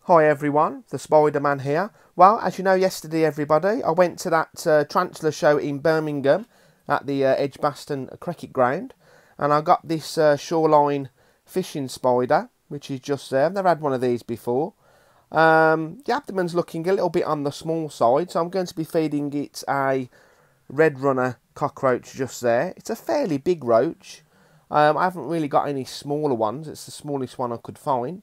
Hi everyone, the Spiderman here. Well, as you know, yesterday everybody, I went to that tarantula show in Birmingham at the Edgbaston Cricket Ground, and I got this Shoreline fishing spider, which is just there. I've never had one of these before. The abdomen's looking a little bit on the small side, so I'm going to be feeding it a red runner cockroach just there. It's a fairly big roach. I haven't really got any smaller ones. It's the smallest one I could find.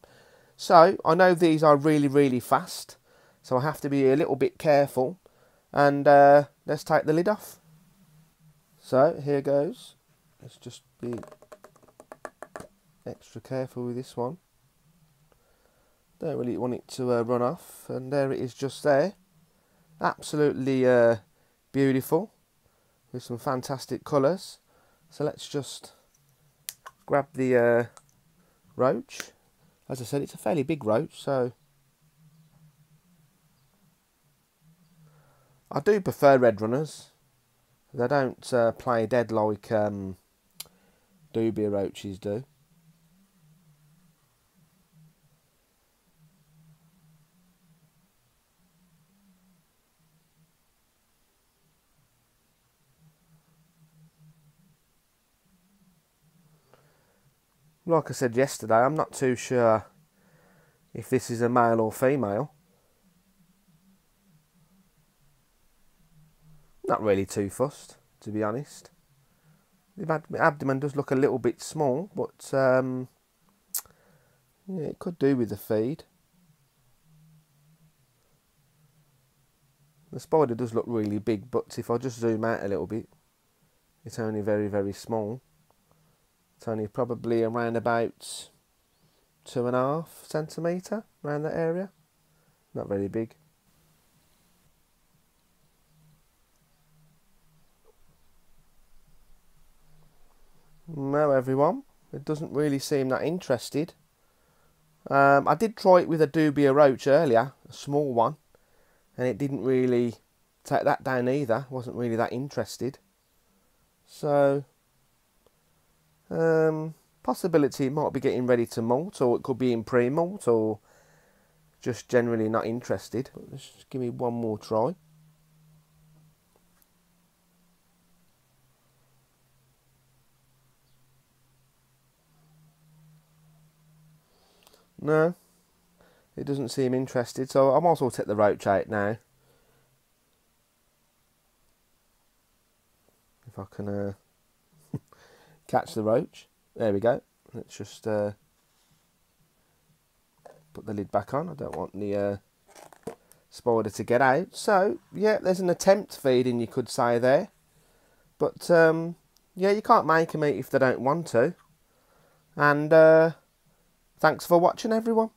So I know these are really fast, so I have to be a little bit careful. And let's take the lid off. So here goes. Let's just be extra careful with this one. Don't really want it to run off. And there it is, just there. Absolutely beautiful, with some fantastic colours. So let's just grab the roach. As I said, it's a fairly big roach, so I do prefer red runners. They don't play dead like dubia roaches do. Like I said yesterday, I'm not too sure if this is a male or female. Not really too fussed, to be honest. The abdomen does look a little bit small, but yeah, it could do with the feed. The spider does look really big, but if I just zoom out a little bit, it's only very small. It's only probably around about 2.5 centimetre around that area. Not very big. No, everyone, it doesn't really seem that interested. I did try it with a dubia roach earlier, a small one, and it didn't really take that down either. Wasn't really that interested. So possibility it might be getting ready to molt, or it could be in pre-molt, or just generally not interested. But let's just give me one more try. No, it doesn't seem interested, so I might as well take the roach out now. If I can catch the roach. There we go. Let's just put the lid back on. I don't want the spider to get out. So yeah, there's an attempt feeding, you could say there. But yeah, you can't make them eat if they don't want to. And thanks for watching, everyone.